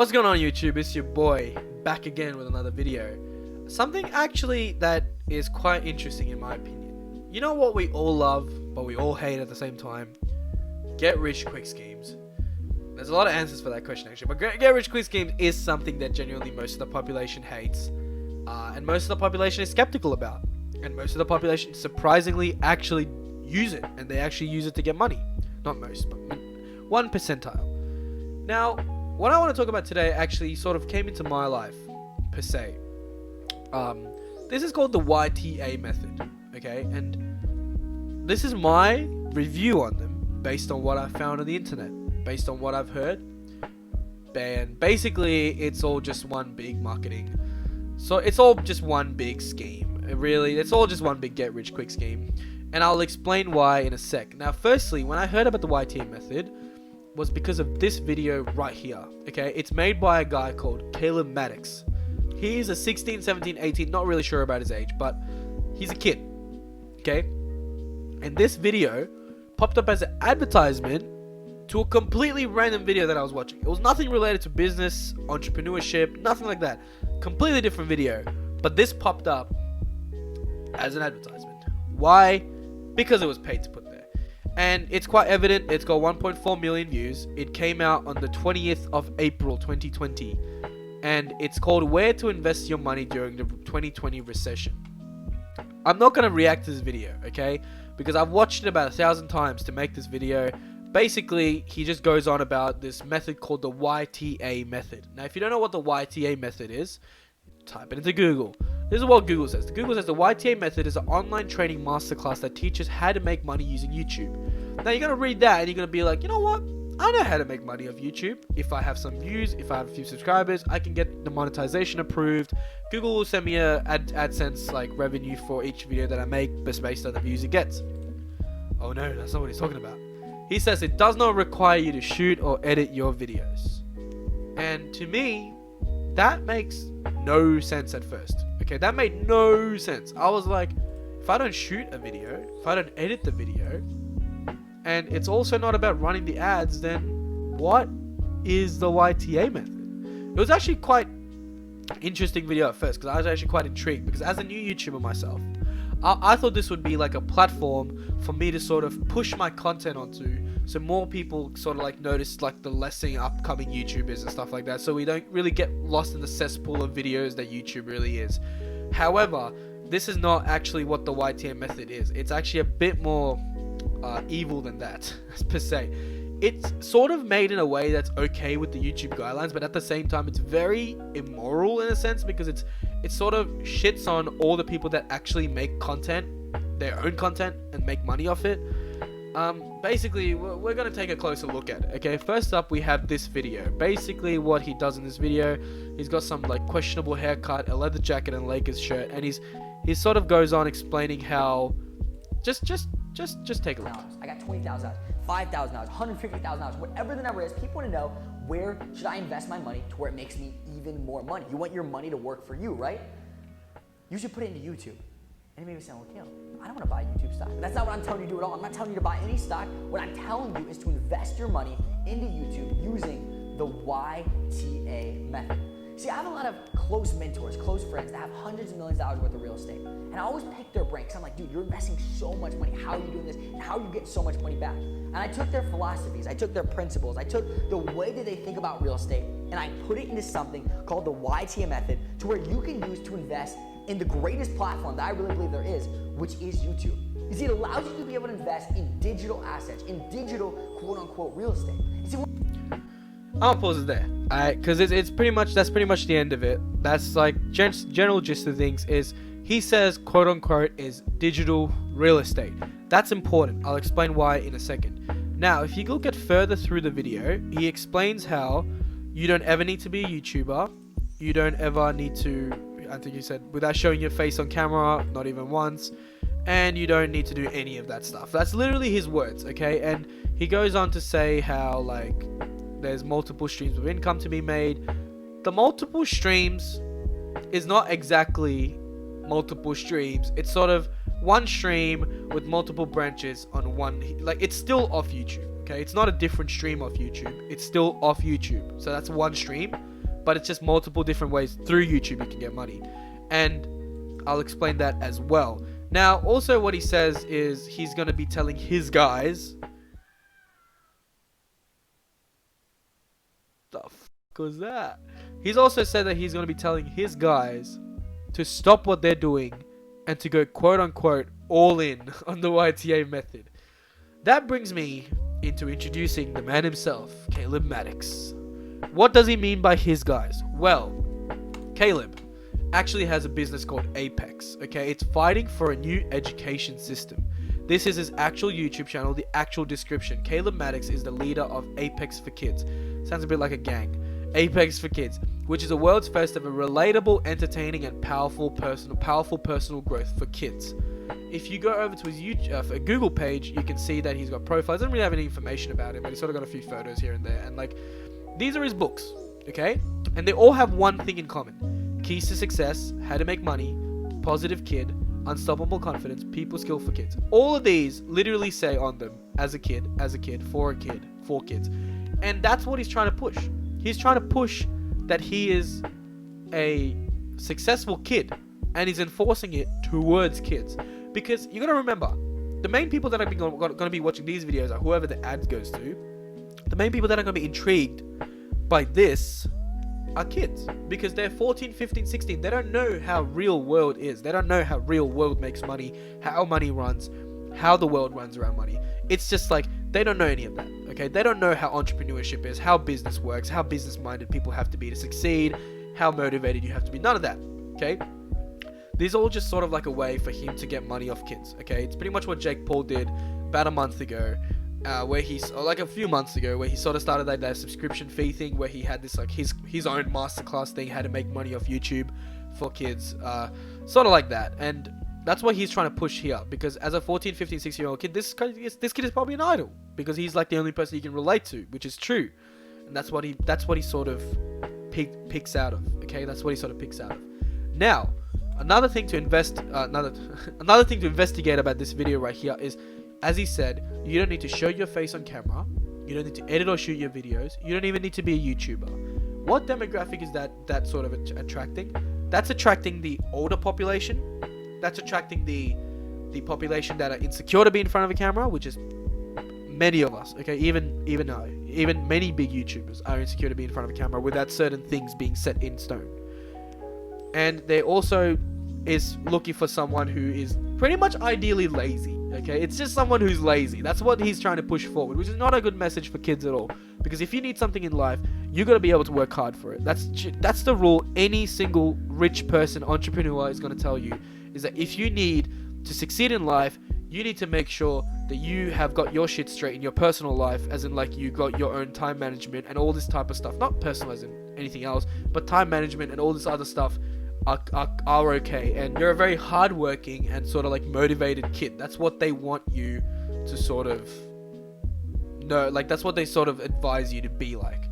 What's going on YouTube? It's your boy back again with another video. Something actually that is quite interesting in my opinion. You know what we all love but we all hate at the same time? Get rich quick schemes. There's a lot of answers for that question actually, but get rich quick schemes is something that genuinely most of the population hates, and most of the population is skeptical about, and most of the population surprisingly actually use it, and they actually use it to get money. Not most, but 1 percentile. Now, what I want to talk about today actually sort of came into my life, per se. This is called the YTA method, okay? And this is my review on them based on what I found on the internet, based on what I've heard. And basically, it's all just one big marketing. So it's all just one big scheme. It's all just one big get rich quick scheme. And I'll explain why in a sec. Now, firstly, when I heard about the YTA method, was because of this video right here, okay? It's made by a guy called MADDIX. He's a 16, 17, 18, not really sure about his age, but he's a kid, okay? And this video popped up as an advertisement to a completely random video that I was watching. It was nothing related to business, entrepreneurship, nothing like that. Completely different video, but this popped up as an advertisement. Why? Because it was paid to put there. And it's quite evident, it's got 1.4 million views. It came out on the 20th of April 2020. And it's called Where to Invest Your Money During the 2020 Recession. I'm not going to react to this video, okay? Because I've watched it about 1,000 times to make this video. Basically, he just goes on about this method called the YTA method. Now, if you don't know what the YTA method is, type it into Google. This is what Google says. Google says the YTA method is an online training masterclass that teaches how to make money using YouTube. Now you're going to read that and you're going to be like, you know what? I know how to make money off YouTube. If I have some views, if I have a few subscribers, I can get the monetization approved. Google will send me a AdSense like revenue for each video that I make based on the views it gets. Oh no, that's not what he's talking about. He says it does not require you to shoot or edit your videos. And to me, that makes no sense at first. Okay, that made no sense. I was like, if I don't shoot a video, if I don't edit the video, and it's also not about running the ads, then what is the YTA method? It was actually quite interesting video at first, because I was actually quite intrigued, because as a new YouTuber myself, I thought this would be like a platform for me to sort of push my content onto, so more people sort of like notice like the lessening upcoming YouTubers and stuff like that, so we don't really get lost in the cesspool of videos that YouTube really is. However, this is not actually what the YTA method is. It's actually a bit more evil than that, per se. It's sort of made in a way that's okay with the YouTube guidelines, but at the same time it's very immoral in a sense, because it sort of shits on all the people that actually make content, their own content, and make money off it. Basically, we're going to take a closer look at it, okay? First up, we have this video. Basically, what he does in this video, he's got some like questionable haircut, a leather jacket, and a Lakers shirt, and he sort of goes on explaining how just take a look. I got $20,000, $5,000, $150,000, whatever the number is. People want to know, where should I invest my money to where it makes me even more money? You want your money to work for you, right? You should put it into YouTube. And it made me sound like, I don't want to buy YouTube stock. That's not what I'm telling you to do at all. I'm not telling you to buy any stock. What I'm telling you is to invest your money into YouTube using the YTA method. See, I have a lot of close mentors, close friends that have hundreds of millions of dollars worth of real estate. And I always pick their brain because I'm like, dude, you're investing so much money. How are you doing this? And how are you getting so much money back? And I took their philosophies, I took their principles, I took the way that they think about real estate, and I put it into something called the YTA method, to where you can use to invest in the greatest platform that I really believe there is, which is YouTube. You see, it allows you to be able to invest in digital assets, in digital quote-unquote real estate. You see, I'll pause it there, alright? Because that's pretty much the end of it. That's like general gist of things is he says quote unquote is digital real estate. That's important. I'll explain why in a second. Now, if you look at further through the video, he explains how you don't ever need to be a YouTuber. You don't ever need to, I think you said, without showing your face on camera, not even once. And you don't need to do any of that stuff. That's literally his words, okay? And he goes on to say how like there's multiple streams of income to be made. The multiple streams is not exactly multiple streams. It's sort of one stream with multiple branches on one, like it's still off YouTube, okay? It's not a different stream off YouTube. It's still off YouTube. So that's one stream. but it's just multiple different ways through YouTube you can get money. And I'll explain that as well. Now, also what he says is he's going to be telling his guys... The fuck was that? He's also said that he's going to be telling his guys to stop what they're doing and to go quote unquote all in on the YTA method. That brings me into introducing the man himself, Caleb MADDIX. What does he mean by his guys? Well, Caleb actually has a business called Apex, okay? It's fighting for a new education system. This is his actual YouTube channel, the actual description. Caleb MADDIX is the leader of Apex for Kids. Sounds a bit like a gang. Apex for Kids, which is the world's first ever relatable, entertaining, and powerful personal growth for kids. If you go over to his YouTube, Google page, you can see that he's got profiles. Doesn't really have any information about him, but he's sort of got a few photos here and there. And like, these are his books, okay? And they all have one thing in common: Keys to Success, How to Make Money, Positive Kid, Unstoppable Confidence, People Skill for Kids. All of these literally say on them, as a kid, for kids. And that's what he's trying to push. He's trying to push that he is a successful kid, and he's enforcing it towards kids. Because you gotta remember, the main people that are going to be watching these videos are whoever the ad goes to. The main people that are going to be intrigued by this are kids, because they're 14, 15, 16. They don't know how real world is. They don't know how real world makes money, how money runs, how the world runs around money. It's just like, they don't know any of that, okay? They don't know how entrepreneurship is, how business works, how business-minded people have to be to succeed, how motivated you have to be. None of that, okay? These are all just sort of like a way for him to get money off kids, okay? It's pretty much what Jake Paul did about a month ago, like a few months ago, where he sort of started like that subscription fee thing, where he had this like his own masterclass thing, how to make money off YouTube for kids, sort of like that. And that's what he's trying to push here, because as a 14, 15, 16-year-old kid, this kid is probably an idol, because he's like the only person you can relate to, which is true. And that's what he sort of picks out of, okay? That's what he sort of picks out of. Now, another thing to investigate about this video right here is, as he said, you don't need to show your face on camera, you don't need to edit or shoot your videos, you don't even need to be a YouTuber. What demographic is that sort of attracting? That's attracting the older population. That's attracting the population that are insecure to be in front of a camera, which is many of us, okay? Even many big YouTubers are insecure to be in front of a camera without certain things being set in stone. And they also is looking for someone who is pretty much ideally lazy, okay? It's just someone who's lazy. That's what he's trying to push forward, which is not a good message for kids at all. Because if you need something in life, you got to be able to work hard for it. That's the rule any single rich person, entrepreneur is going to tell you, is that if you need to succeed in life, you need to make sure that you have got your shit straight in your personal life, as in like you got your own time management and all this type of stuff. Not personal as in anything else, but time management and all this other stuff are okay. And you're a very hardworking and sort of like motivated kid. That's what they want you to sort of know. Like, that's what they sort of advise you to be like.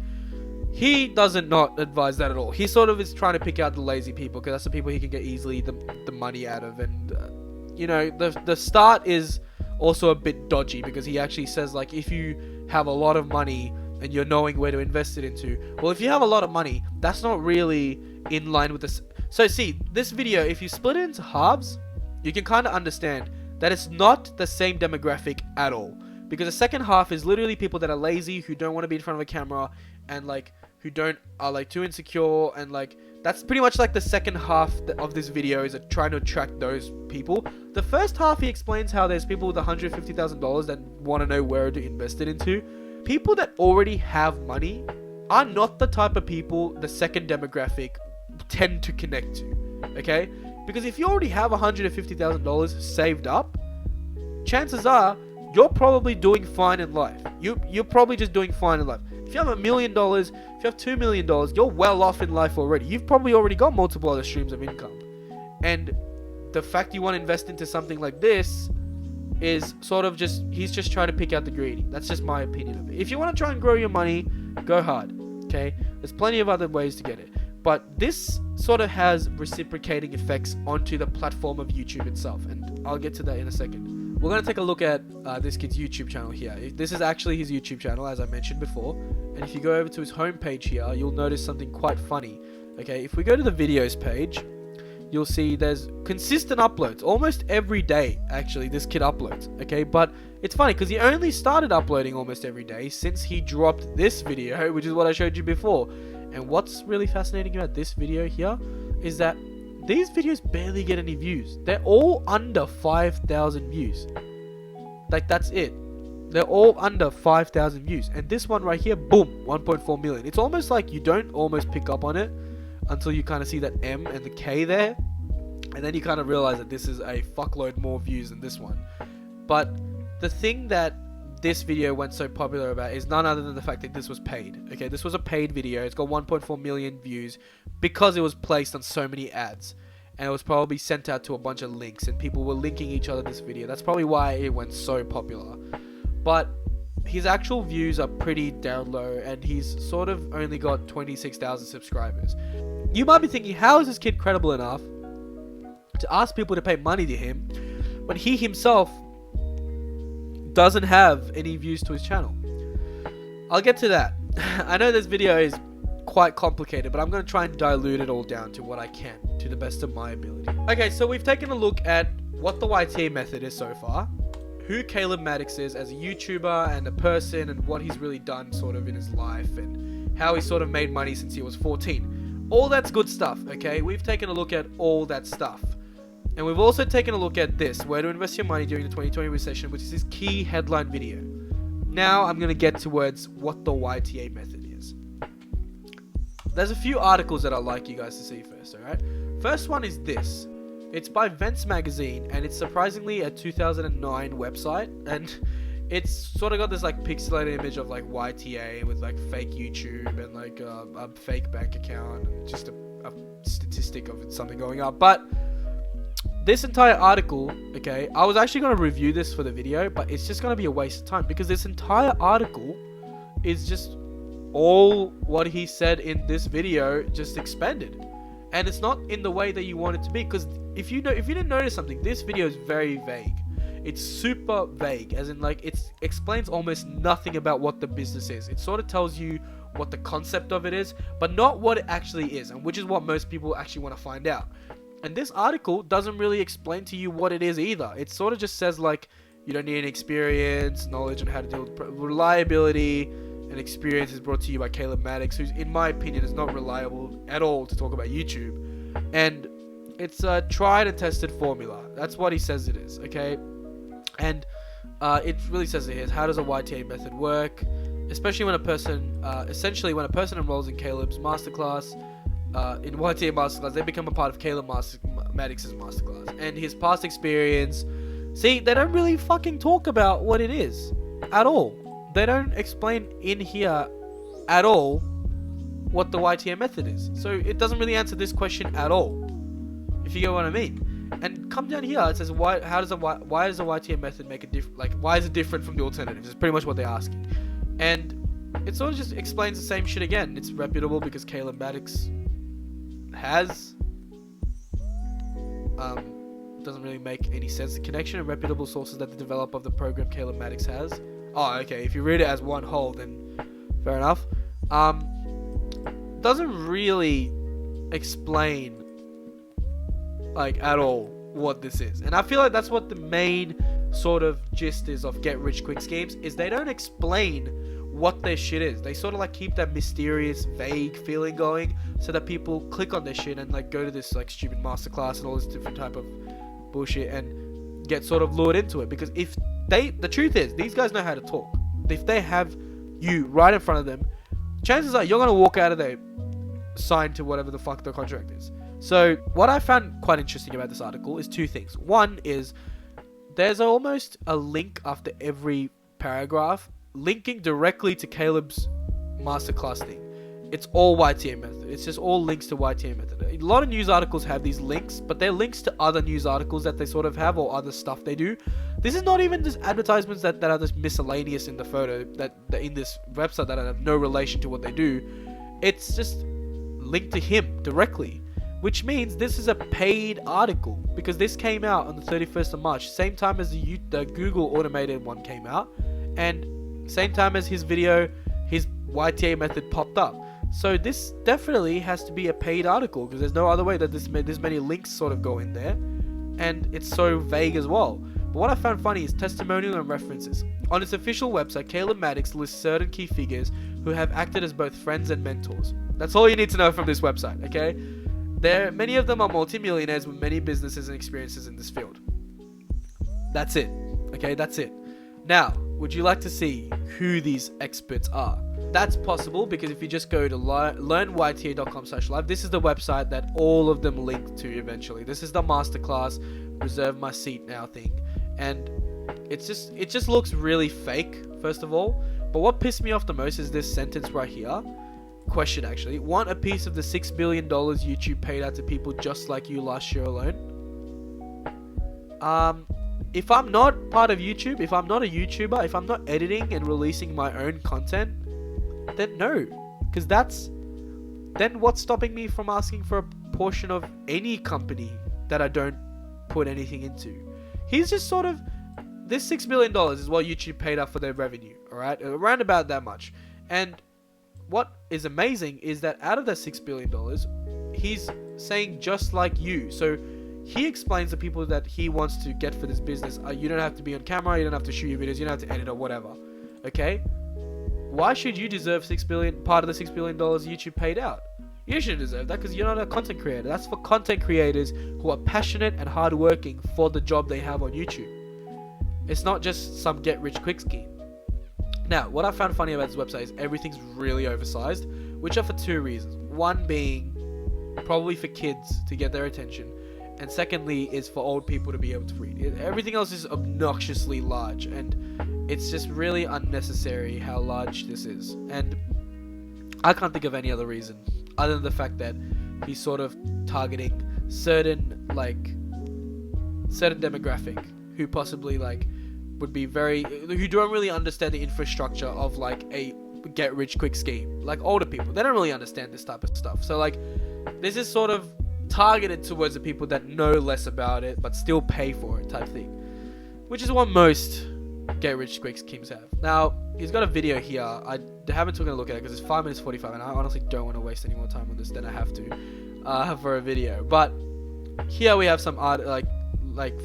He doesn't not advise that at all. He sort of is trying to pick out the lazy people, because that's the people he can get easily the money out of. And you know, the start is also a bit dodgy, because he actually says like, if you have a lot of money and you're knowing where to invest it into, well, if you have a lot of money, that's not really in line with this. So see, this video, if you split it into halves, you can kind of understand that it's not the same demographic at all, because the second half is literally people that are lazy, who don't want to be in front of a camera, and like who are like too insecure, and like that's pretty much like the second half of this video is trying to attract those people. The first half, he explains how there's people with $150,000 that want to know where to invest it into. People that already have money are not the type of people the second demographic tend to connect to, okay? Because if you already have $150,000 saved up, chances are you're probably doing fine in life. You're probably just doing fine in life. If you have $1 million, if you have $2 million, you're well off in life already. You've probably already got multiple other streams of income. And the fact you want to invest into something like this is sort of just, he's just trying to pick out the greedy. That's just my opinion of it. If you want to try and grow your money, go hard, okay? There's plenty of other ways to get it. But this sort of has reciprocating effects onto the platform of YouTube itself. And I'll get to that in a second. we're going to take a look at this kid's YouTube channel here. This is actually his YouTube channel, as I mentioned before. And if you go over to his homepage here, you'll notice something quite funny. Okay, if we go to the videos page, you'll see there's consistent uploads. Almost every day, actually, this kid uploads. Okay, but it's funny because he only started uploading almost every day since he dropped this video, which is what I showed you before. And what's really fascinating about this video here is that these videos barely get any views. They're all under 5,000 views. Like, that's it. They're all under 5,000 views. And this one right here, boom, 1.4 million. It's almost like you don't almost pick up on it until you kind of see that M and the K there. And then you kind of realize that this is a fuckload more views than this one. But the thing that this video went so popular about is none other than the fact that this was paid. Okay, this was a paid video. It's got 1.4 million views because it was placed on so many ads. And it was probably sent out to a bunch of links, and people were linking each other this video. That's probably why it went so popular. But his actual views are pretty down low, and he's sort of only got 26,000 subscribers. You might be thinking, how is this kid credible enough to ask people to pay money to him when he himself doesn't have any views to his channel? I'll get to that. I know this video is quite complicated, but I'm going to try and dilute it all down to what I can, to the best of my ability. Okay, so we've taken a look at what the YTA method is so far, who Caleb MADDIX is as a YouTuber and a person, and what he's really done sort of in his life, and how he sort of made money since he was 14. All that's good stuff, okay? We've taken a look at all that stuff. And we've also taken a look at this, where to invest your money during the 2020 recession, which is his key headline video. Now I'm going to get towards what the YTA method is. There's a few articles that I'd like you guys to see first, alright? First one is this. It's by Vents Magazine, and it's surprisingly a 2009 website, and it's sort of got this like pixelated image of like YTA with like fake YouTube and like a fake bank account and just a statistic of something going up. But this entire article, okay, I was actually going to review this for the video, but it's just going to be a waste of time because this entire article is just all what he said in this video just expanded, and it's not in the way that you want it to be. Because if you didn't notice something, this video is very vague. It's super vague, as in like it explains almost nothing about what the business is. It sort of tells you what the concept of it is, but not what it actually is, and which is what most people actually want to find out. And this article doesn't really explain to you what it is either. It sort of just says like you don't need any experience, knowledge on how to deal with reliability, and experience is brought to you by Caleb MADDIX, who's in my opinion is not reliable at all to talk about YouTube. And it's a tried and tested formula. That's what he says it is, okay? And it really says it here. How does a YTA method work? Especially when a person, essentially when a person enrolls in Caleb's masterclass, in YTA masterclass, they become a part of Caleb MADDIX's masterclass. And his past experience, see, they don't really fucking talk about what it is at all. They don't explain in here at all what the YTA method is. So it doesn't really answer this question at all, if you get what I mean. And come down here, it says why does a YTA method make a difference? Like, why is it different from the alternatives? It's pretty much what they're asking. And it sort of just explains the same shit again. It's reputable because Caleb MADDIX has doesn't really make any sense. The connection and reputable sources that the developer of the program Caleb MADDIX has. Oh, okay. If you read it as one whole, then fair enough. Doesn't really explain like at all what this is, and I feel like that's what the main sort of gist is of get rich quick schemes, is they don't explain what their shit is. They sort of like keep that mysterious, vague feeling going so that people click on their shit and like go to this like stupid masterclass and all this different type of bullshit and get sort of lured into it. Because if the truth is, these guys know how to talk. If they have you right in front of them, chances are you're going to walk out of there signed to whatever the fuck the contract is. So what I found quite interesting about this article is two things. One is there's almost a link after every paragraph linking directly to Caleb's masterclass thing. It's all YTA method. It's just all links to YTA method. A lot of news articles have these links, but they're links to other news articles that they sort of have or other stuff they do. This is not even just advertisements that are just miscellaneous in the photo that in this website that have no relation to what they do. It's just linked to him directly. which means this is a paid article because this came out on the 31st of March, same time as the Google automated one came out, and same time as his video, his YTA method popped up. So this definitely has to be a paid article because there's no other way that this many links sort of go in there, and it's so vague as well. But what I found funny is testimonial and references. On its official website, Caleb MADDIX lists certain key figures who have acted as both friends and mentors. That's all you need to know from this website, okay? Many of them are multimillionaires with many businesses and experiences in this field. That's it, okay? That's it. Now, would you like to see who these experts are? That's possible because if you just go to learnyta.com/live, this is the website that all of them link to eventually. This is the masterclass, reserve my seat now thing. And it just looks really fake, first of all. But what pissed me off the most is this sentence right here. Question actually. Want a piece of the $6 billion YouTube paid out to people just like you last year alone? If I'm not part of YouTube, if I'm not a YouTuber, if I'm not editing and releasing my own content, then no. Because then what's stopping me from asking for a portion of any company that I don't put anything into? He's just sort of, this $6 billion is what YouTube paid out for their revenue, alright? Around about that much. And what is amazing is that out of that $6 billion, he's saying just like you. So he explains the people that he wants to get for this business. You don't have to be on camera, you don't have to shoot your videos, you don't have to edit or whatever. Okay? Why should you deserve part of the $6 billion YouTube paid out? You shouldn't deserve that because you're not a content creator. That's for content creators who are passionate and hardworking for the job they have on YouTube. It's not just some get-rich-quick scheme. Now, what I found funny about this website is everything's really oversized, which are for two reasons. One being probably for kids to get their attention, and secondly is for old people to be able to read. Everything else is obnoxiously large, and it's just really unnecessary how large this is. And I can't think of any other reason other than the fact that he's sort of targeting certain demographic who possibly would be who don't really understand the infrastructure of a get rich quick scheme. Like older people, they don't really understand this type of stuff. So this is sort of targeted towards the people that know less about it but still pay for it type thing, which is what most get rich quick schemes have. Now he's got a video here. I haven't taken a look at it because it's 5 minutes 45 and I honestly don't want to waste any more time on this than I have to for a video. But here we have some art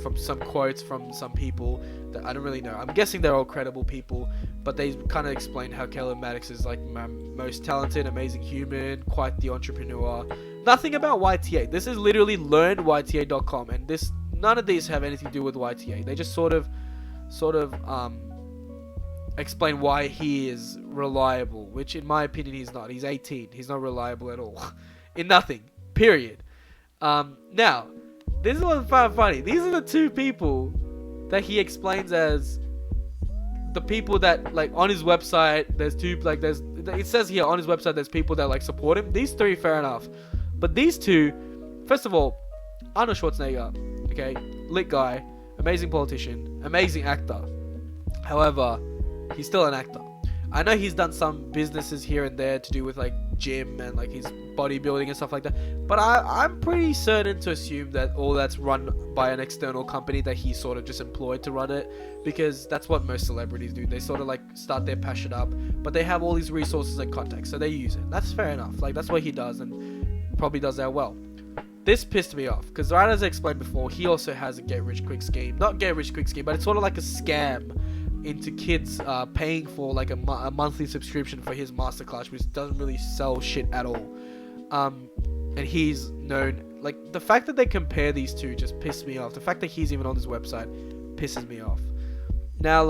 from some quotes from some people that I don't really know. I'm guessing they're all credible people, but they kind of explain how Caleb MADDIX is my most talented, amazing human, quite the entrepreneur. Nothing about YTA. This is literally learnyta.com, and none of these have anything to do with YTA. They just sort of explain why he is reliable, which in my opinion he's not. He's 18. He's not reliable at all. In nothing. Period. Now, this is what's funny. These are the two people that he explains as the people that on his website. It says here on his website there's people that support him. These three, fair enough, but these two, first of all, Arnold Schwarzenegger, okay, lit guy, amazing politician, amazing actor. However, he's still an actor. I know he's done some businesses here and there to do with gym and his bodybuilding and stuff like that, but I'm pretty certain to assume that all that's run by an external company that he sort of just employed to run it, because that's what most celebrities do. They sort of start their passion up, but they have all these resources and contacts, so they use it. That's fair enough. That's what he does, and probably does that well. This pissed me off because, right as I explained before, he also has a get-rich-quick scheme. Not get-rich-quick scheme, but it's sort of like a scam into kids paying for a monthly subscription for his masterclass, which doesn't really sell shit at all. And he's known, the fact that they compare these two just pissed me off. The fact that he's even on this website pisses me off. Now,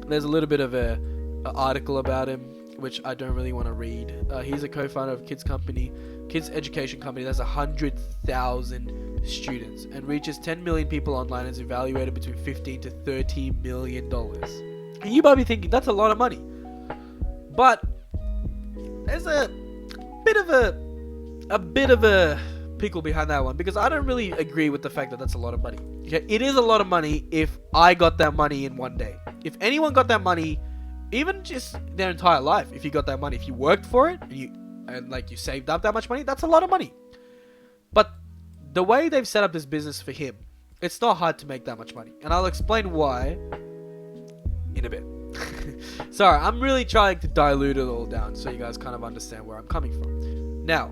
there's a little bit of a article about him, which I don't really want to read. He's a co-founder of kids education company that's 100,000 students and reaches 10 million people online and is evaluated between $15 to $30 million. And you might be thinking that's a lot of money, but there's a bit of a pickle behind that one, because I don't really agree with the fact that that's a lot of money. Okay, it is a lot of money if I got that money in one day. If anyone got that money, even just their entire life, if you got that money, if you worked for it and you saved up that much money, that's a lot of money. But the way they've set up this business for him, it's not hard to make that much money. And I'll explain why in a bit. Sorry, I'm really trying to dilute it all down so you guys kind of understand where I'm coming from. Now,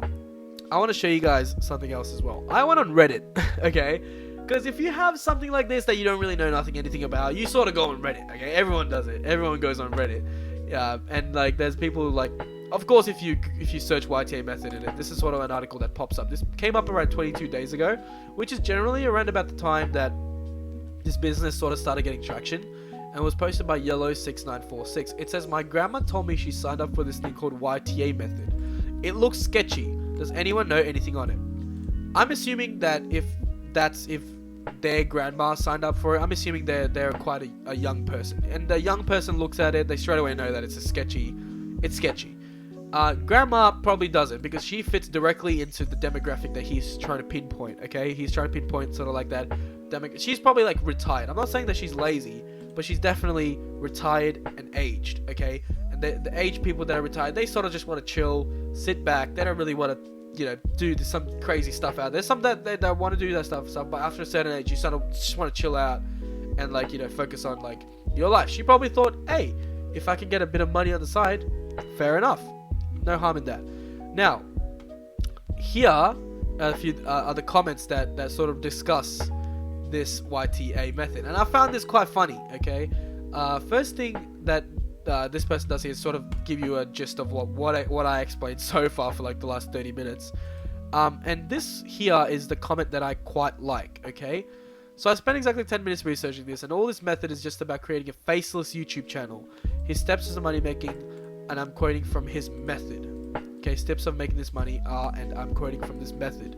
I want to show you guys something else as well. I went on Reddit, okay? Because if you have something like this that you don't really know anything about, you sort of go on Reddit, okay? Everyone does it. Everyone goes on Reddit. Yeah, and like there's people like, of course, if you search YTA method in it, this is sort of an article that pops up. This came up around 22 days ago, which is generally around about the time that this business sort of started getting traction, and was posted by Yellow6946. It says, my grandma told me she signed up for this thing called YTA method. It looks sketchy. Does anyone know anything on it? I'm assuming that if their grandma signed up for it, I'm assuming they're quite a young person, and the young person looks at it, they straight away know that it's sketchy. Grandma probably doesn't, because she fits directly into the demographic that he's trying to pinpoint. Okay, he's trying to pinpoint sort of like that. She's probably like retired. I'm not saying that she's lazy, but she's definitely retired and aged. Okay, and the aged people that are retired, they sort of just want to chill, sit back. They don't really want to, do some crazy stuff out there. Some that want to do that stuff, but after a certain age, you sort of just want to chill out and like focus on like your life. She probably thought, hey, if I can get a bit of money on the side, fair enough. No harm in that. Now, here are a few other comments that sort of discuss this YTA method, and I found this quite funny. Okay, first thing that this person does here is sort of give you a gist of what I explained so far for like the last 30 minutes. And this here is the comment that I quite like. Okay, so I spent exactly 10 minutes researching this, and all this method is just about creating a faceless YouTube channel. His steps to money making, and I'm quoting from his method. Okay, steps of making this money are, and I'm quoting from this method.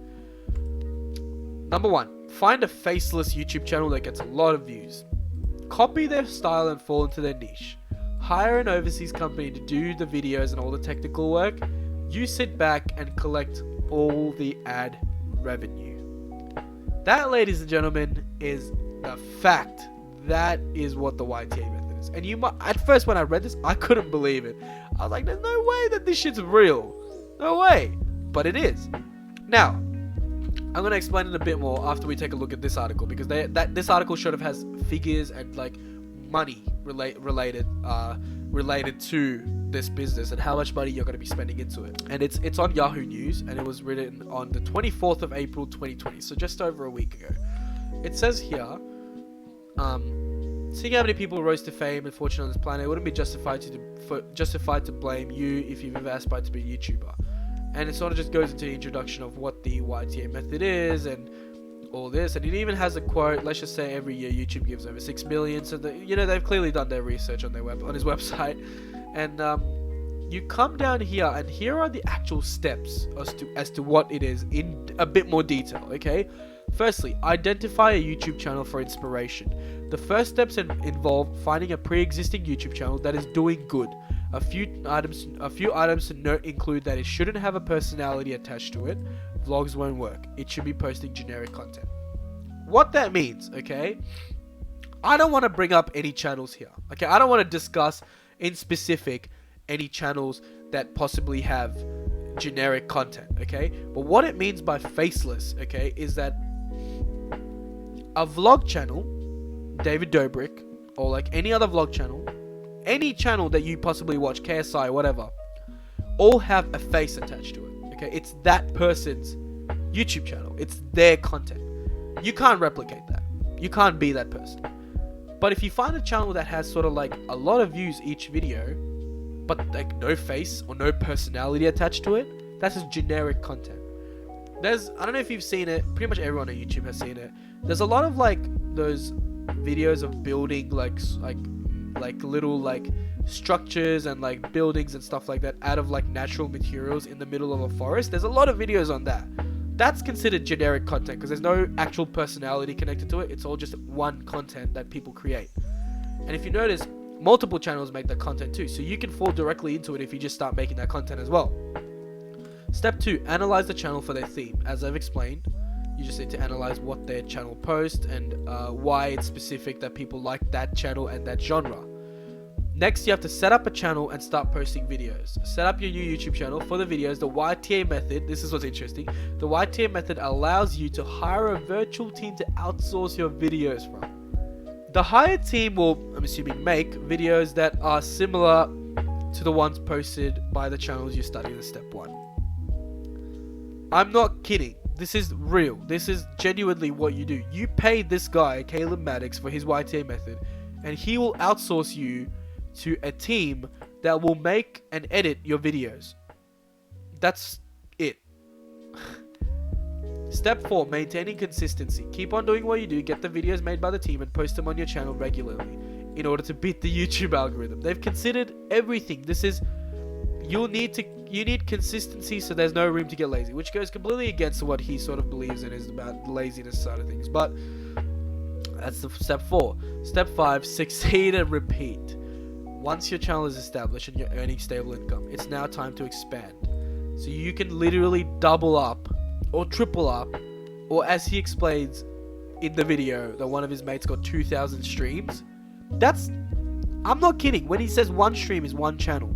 Number 1, find a faceless YouTube channel that gets a lot of views. Copy their style and fall into their niche. Hire an overseas company to do the videos and all the technical work. You sit back and collect all the ad revenue. That, ladies and gentlemen, is a fact. That is what the YTA method is. And you might, at first when I read this, I couldn't believe it. I was like, there's no way that this shit's real. No way. But it is. Now, I'm going to explain it a bit more after we take a look at this article, because this article sort of has figures and like money related to this business and how much money you're going to be spending into it. And it's on Yahoo News, and it was written on the 24th of April 2020, so just over a week ago. It says here, seeing how many people rose to fame and fortune on this planet, it wouldn't be justified to blame you if you've ever aspired to be a YouTuber. And it sort of just goes into the introduction of what the YTA method is and all this, and it even has a quote. Let's just say every year YouTube gives over 6 million, so they've clearly done their research on his website. And you come down here, and here are the actual steps as to what it is in a bit more detail. Okay, firstly, identify a YouTube channel for inspiration. The first steps involve finding a pre-existing YouTube channel that is doing good. A few items to note include that it shouldn't have a personality attached to it. Vlogs won't work. It should be posting generic content. What that means, okay? I don't want to bring up any channels here. Okay, I don't want to discuss in specific any channels that possibly have generic content, okay? But what it means by faceless, okay, is that a vlog channel, David Dobrik, or like any other vlog channel, any channel that you possibly watch, KSI, whatever, all have a face attached to it. Okay, it's that person's YouTube channel. It's their content. You can't replicate that. You can't be that person. But if you find a channel that has sort of like a lot of views each video, but like no face or no personality attached to it, that's just generic content. I don't know if you've seen it. Pretty much everyone on YouTube has seen it. There's a lot of like those videos of building like little like structures and like buildings and stuff like that out of like natural materials in the middle of a forest. There's a lot of videos on that. That's considered generic content because there's no actual personality connected to it. It's all just one content that people create. And if you notice, multiple channels make that content too, so you can fall directly into it if you just start making that content as well. Step 2, analyze the channel for their theme. As I've explained, you just need to analyze what their channel posts and why it's specific that people like that channel and that genre. Next, you have to set up a channel and start posting videos. Set up your new YouTube channel for the videos. The YTA method, this is what's interesting. The YTA method allows you to hire a virtual team to outsource your videos from. The hired team will, I'm assuming, make videos that are similar to the ones posted by the channels you study in step 1. I'm not kidding. This is real. This is genuinely what you do. You pay this guy, Caleb MADDIX, for his YTA method, and he will outsource you to a team that will make and edit your videos. That's it. Step 4, maintaining consistency. Keep on doing what you do, get the videos made by the team and post them on your channel regularly in order to beat the YouTube algorithm. They've considered everything. This is, you need consistency, so there's no room to get lazy, which goes completely against what he sort of believes in is about the laziness side of things. But that's the step 4. Step 5, succeed and repeat. Once your channel is established and you're earning stable income, it's now time to expand. So you can literally double up or triple up, or as he explains in the video that one of his mates got 2,000 streams. I'm not kidding when he says one stream is one channel.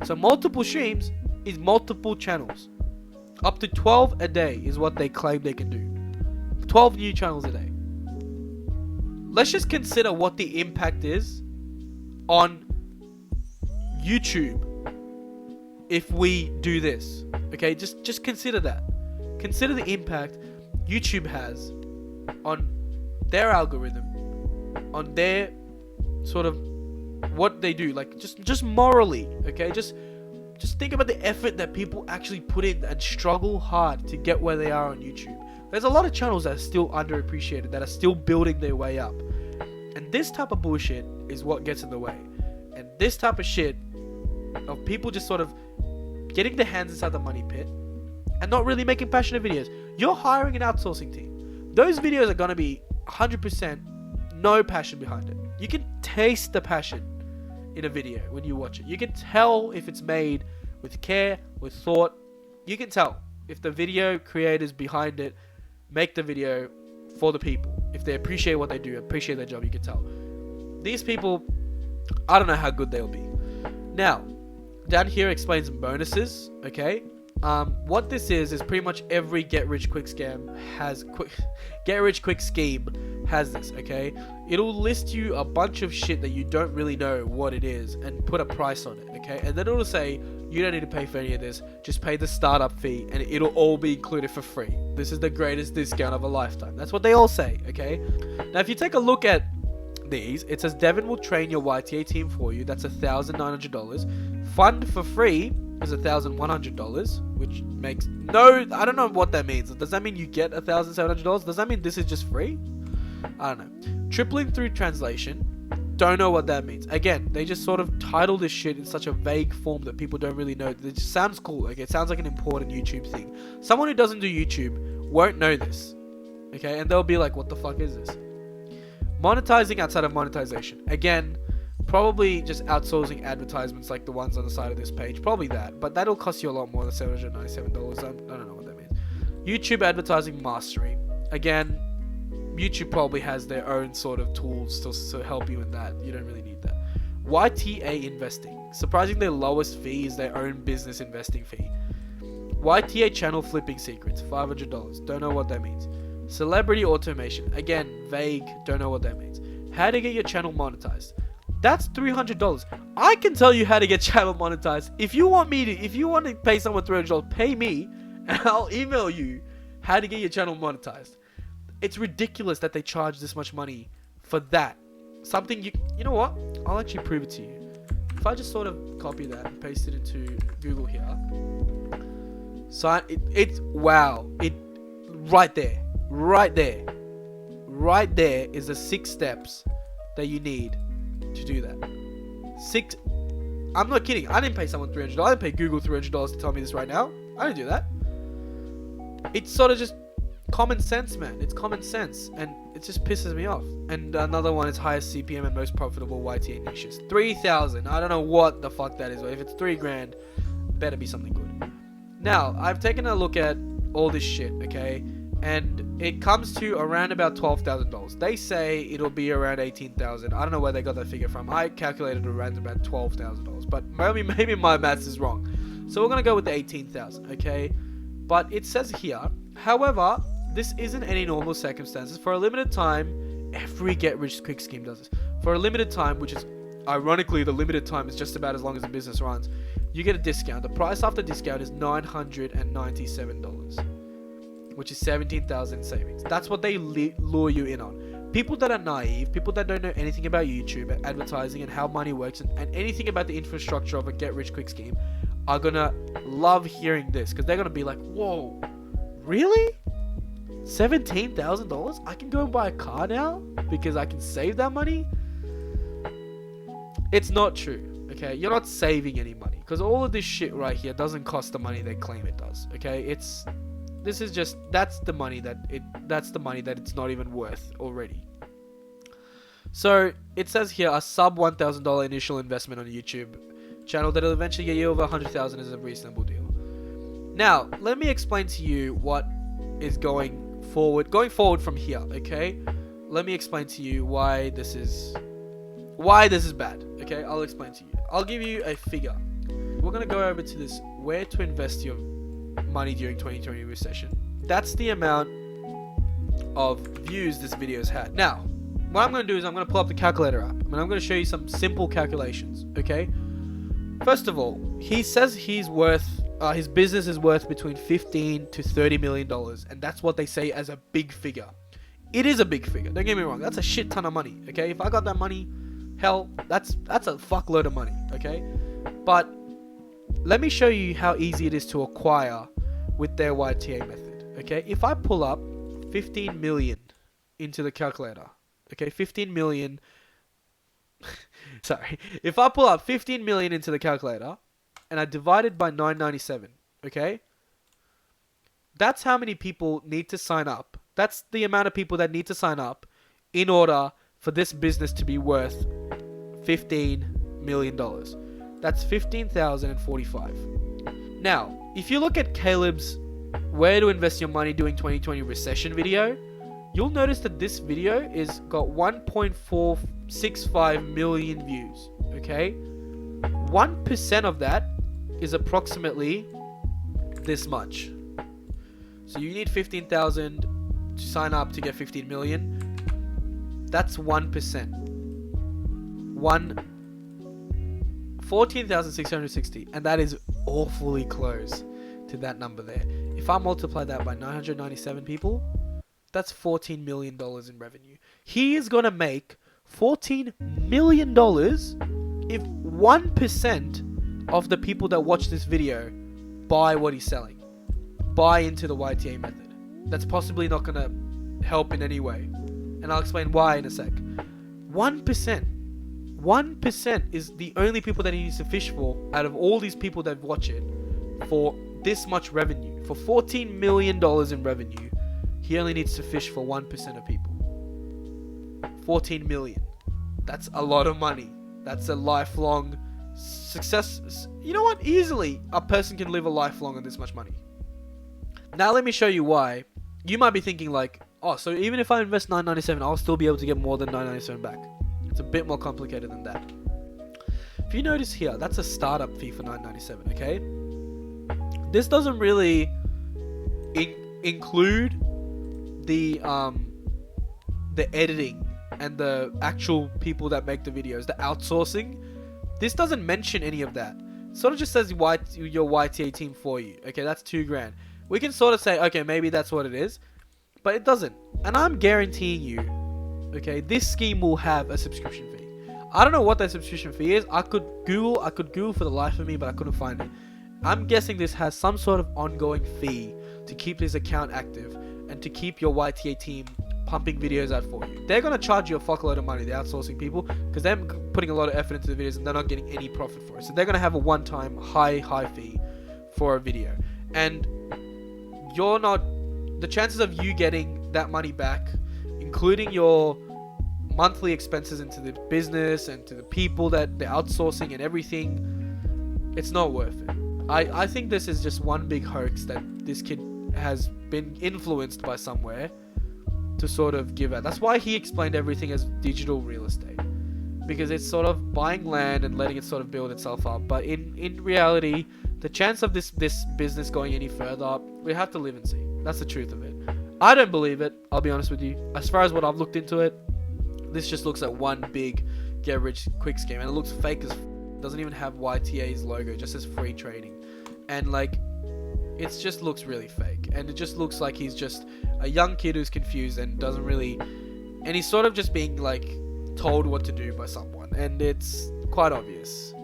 So multiple streams is multiple channels. Up to 12 a day is what they claim they can do. 12 new channels a day. Let's just consider what the impact is on YouTube if we do this. Okay, just consider that. Consider the impact YouTube has on their algorithm, on their sort of what they do, like just morally. Okay, just think about the effort that people actually put in and struggle hard to get where they are on YouTube. There's a lot of channels that are still underappreciated, that are still building their way up, and this type of bullshit is what gets in the way. And this type of shit of people just sort of getting their hands inside the money pit and not really making passionate videos. You're hiring an outsourcing team. Those videos are going to be 100% no passion behind it. You can taste the passion in a video when you watch it. You can tell if it's made with care, with thought. You can tell if the video creators behind it make the video for the people. If they appreciate what they do, appreciate their job, you can tell. These people, I don't know how good they'll be. Now, down here explains bonuses, okay? What this is pretty much every get-rich-quick scheme has this, okay? It'll list you a bunch of shit that you don't really know what it is and put a price on it, okay? And then it'll say, you don't need to pay for any of this, just pay the startup fee and it'll all be included for free. This is the greatest discount of a lifetime. That's what they all say, okay? Now, if you take a look at these, it says Devin will train your YTA team for you. That's $1,900. Fund for free is $1,100, which makes no, I don't know what that means. Does that mean you get $1,700? Does that mean this is just free? I don't know. Tripling through translation, don't know what that means. Again, they just sort of title this shit in such a vague form that people don't really know. It just sounds cool. Like, it sounds like an important YouTube thing. Someone who doesn't do YouTube won't know this, okay? And they'll be like, what the fuck is this? Monetizing outside of monetization. Again, probably just outsourcing advertisements like the ones on the side of this page. Probably that. But that'll cost you a lot more than $797. I don't know what that means. YouTube advertising mastery. Again, YouTube probably has their own sort of tools to help you in that. You don't really need that. YTA investing. Surprisingly, their lowest fee is their own business investing fee. YTA channel flipping secrets. $500. Don't know what that means. Celebrity automation. Again, vague. Don't know what that means. How to get your channel monetized. That's $300. I can tell you how to get channel monetized. If you want to pay someone $300, pay me and I'll email you how to get your channel monetized. It's ridiculous that they charge this much money for that. Something you know what? I'll actually prove it to you. If I just sort of copy that and paste it into Google here. So it's wow. It right there is the 6 steps that you need to do that. 6. I'm not kidding. I didn't pay someone $300. I didn't pay Google $300 to tell me this right now. I didn't do that. It's sort of just common sense, man. It's common sense, and it just pisses me off. And another one is highest CPM and most profitable YTA niches. 3,000. I don't know what the fuck that is, but if it's $3,000, better be something good. Now, I've taken a look at all this shit, okay? and it comes to around about $12,000. They say it'll be around 18,000. I don't know where they got that figure from. I calculated around about $12,000, but maybe my maths is wrong. So we're gonna go with the 18,000, okay? But it says here, however, this isn't any normal circumstances. For a limited time, every get-rich-quick scheme does this. For a limited time, which is ironically the limited time is just about as long as the business runs, you get a discount. The price after discount is $997, which is 17,000 savings. That's what they lure you in on. People that are naive, people that don't know anything about YouTube and advertising and how money works and anything about the infrastructure of a get-rich-quick scheme are gonna love hearing this, because they're gonna be like, whoa, really? $17,000? I can go and buy a car now because I can save that money? It's not true, okay? You're not saving any money, because all of this shit right here doesn't cost the money they claim it does, okay? That's the money that it's not even worth already. So it says here a sub $1,000 initial investment on a YouTube channel that'll eventually get you over 100,000 is a reasonable deal. Now, let me explain to you what is going forward from here, okay? Let me explain to you why this is bad, okay? I'll explain to you. I'll give you a figure. We're gonna go over to this where to invest your money during 2020 recession. That's the amount of views this video's had. Now, what I'm gonna do is I'm gonna pull up the calculator app, and I'm gonna show you some simple calculations, okay? First of all, he says his business is worth between $15 to $30 million, and that's what they say as a big figure. It is a big figure, don't get me wrong. That's a shit ton of money, okay? If I got that money, hell, that's a fuckload of money, okay? But let me show you how easy it is to acquire with their YTA method, okay? If I pull up 15 million into the calculator, okay? 15 million... Sorry. If I pull up 15 million into the calculator and I divide it by 997, okay? That's how many people need to sign up. That's the amount of people that need to sign up in order for this business to be worth $15 million. That's 15,045. Now, if you look at Caleb's where to invest your money during 2020 recession video, you'll notice that this video is got 1.465 million views, okay? 1% of that is approximately this much. So you need 15,000 to sign up to get 15 million. That's 1%. 14,660, and that is awfully close to that number there. If I multiply that by 997 people, that's $14 million in revenue. He is going to make $14 million if 1% of the people that watch this video buy what he's selling. Buy into the YTA method. That's possibly not going to help in any way. And I'll explain why in a sec. 1%. 1% is the only people that he needs to fish for out of all these people that watch it for this much revenue. For $14 million in revenue, he only needs to fish for 1% of people. 14 million. That's a lot of money. That's a lifelong success. You know what? Easily, a person can live a lifelong on this much money. Now let me show you why. You might be thinking like, oh, so even if I invest $997, I'll still be able to get more than $997 back. It's a bit more complicated than that. If you notice here, that's a startup fee for $997, okay? This doesn't really include the editing and the actual people that make the videos, the outsourcing. This doesn't mention any of that. It sort of just says your YTA team for you. Okay, that's $2,000. We can sort of say, okay, maybe that's what it is, but it doesn't. And I'm guaranteeing you, okay, this scheme will have a subscription fee. I don't know what that subscription fee is. I could Google for the life of me, but I couldn't find it. I'm guessing this has some sort of ongoing fee to keep this account active and to keep your YTA team pumping videos out for you. They're going to charge you a fuckload of money, the outsourcing people, because they're putting a lot of effort into the videos and they're not getting any profit for it. So they're going to have a one-time high fee for a video. And the chances of you getting that money back, including your monthly expenses into the business and to the people that they're outsourcing and everything, it's not worth it. I think this is just one big hoax that this kid has been influenced by somewhere to sort of give out. That's why he explained everything as digital real estate, because it's sort of buying land and letting it sort of build itself up. But in reality, the chance of this business going any further, we have to live and see. That's the truth of it. I don't believe it, I'll be honest with you. As far as what I've looked into it, this just looks like one big get rich quick scheme, and it looks fake as doesn't even have YTA's logo, just as free trading. And like, it just looks really fake, and it just looks like he's just a young kid who's confused and doesn't really, and he's sort of just being like told what to do by someone, and it's quite obvious.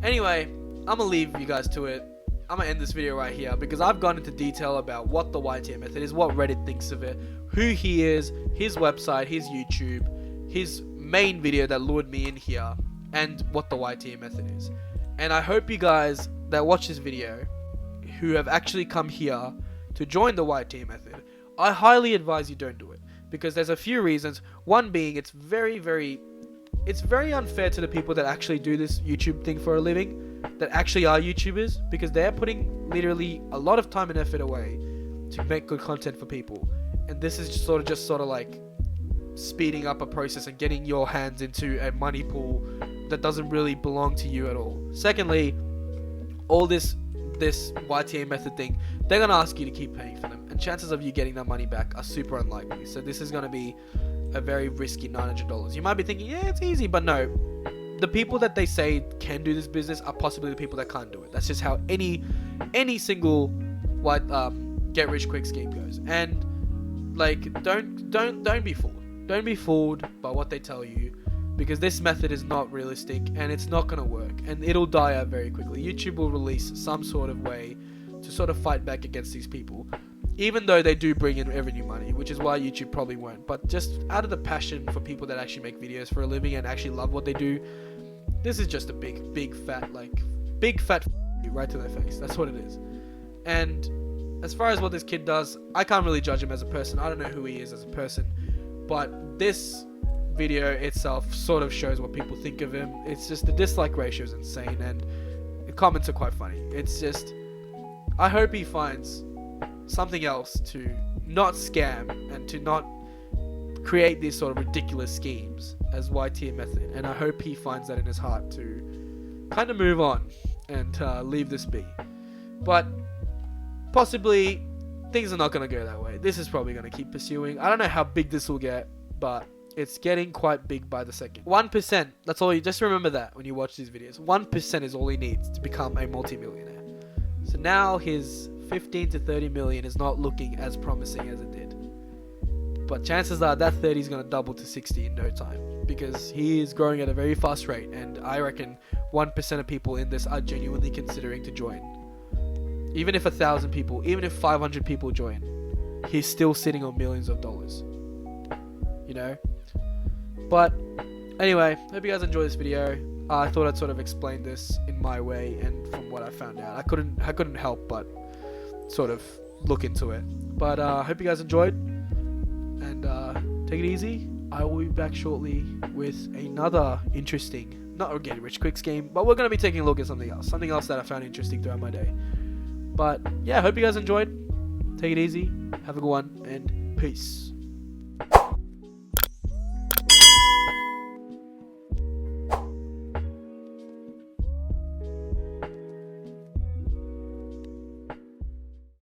Anyway, I'm gonna leave you guys to it. I'm gonna end this video right here because I've gone into detail about what the YTA method is, what Reddit thinks of it, who he is, his website, his YouTube, his main video that lured me in here, and what the YTA method is. And I hope you guys that watch this video, who have actually come here to join the YTA method, I highly advise you don't do it, because there's a few reasons. One being, it's very unfair to the people that actually do this YouTube thing for a living, that actually are YouTubers, because they're putting literally a lot of time and effort away to make good content for people, and this is just sort of like speeding up a process and getting your hands into a money pool that doesn't really belong to you at all. Secondly, all this YTA method thing, they're going to ask you to keep paying for them, and chances of you getting that money back are super unlikely. So this is going to be a very risky $900. You might be thinking, yeah, it's easy, but no. The people that they say can do this business are possibly the people that can't do it. That's just how any single get rich quick scheme goes. And like, don't be fooled. Don't be fooled by what they tell you, because this method is not realistic and it's not going to work, and it'll die out very quickly. YouTube will release some sort of way to sort of fight back against these people, even though they do bring in revenue money, which is why YouTube probably won't. But just out of the passion for people that actually make videos for a living and actually love what they do, this is just a big fat right to their face. That's what it is. And as far as what this kid does, I can't really judge him as a person. I don't know who he is as a person, but this video itself sort of shows what people think of him. It's just the dislike ratio is insane, and the comments are quite funny. It's just, I hope he finds something else to not scam and to not create these sort of ridiculous schemes as YTA method, and I hope he finds that in his heart to kind of move on and leave this be. But possibly things are not going to go that way. This is probably going to keep pursuing. I don't know how big this will get, but it's getting quite big by the second. 1%, that's all you, just remember that when you watch these videos. 1% is all he needs to become a multi-millionaire. So now his 15 to 30 million is not looking as promising as it did. But chances are that 30 is going to double to 60 in no time, because he is growing at a very fast rate, and I reckon 1% of people in this are genuinely considering to join. Even if 1,000 people, even if 500 people join, he's still sitting on millions of dollars. You know? But anyway, hope you guys enjoy this video. I thought I'd sort of explain this in my way, and from what I found out, I couldn't help but sort of look into it. But hope you guys enjoyed, and take it easy. I will be back shortly with another interesting, not a get rich quick scheme, but we're going to be taking a look at something else that I found interesting throughout my day. But yeah, hope you guys enjoyed. Take it easy, have a good one, and peace.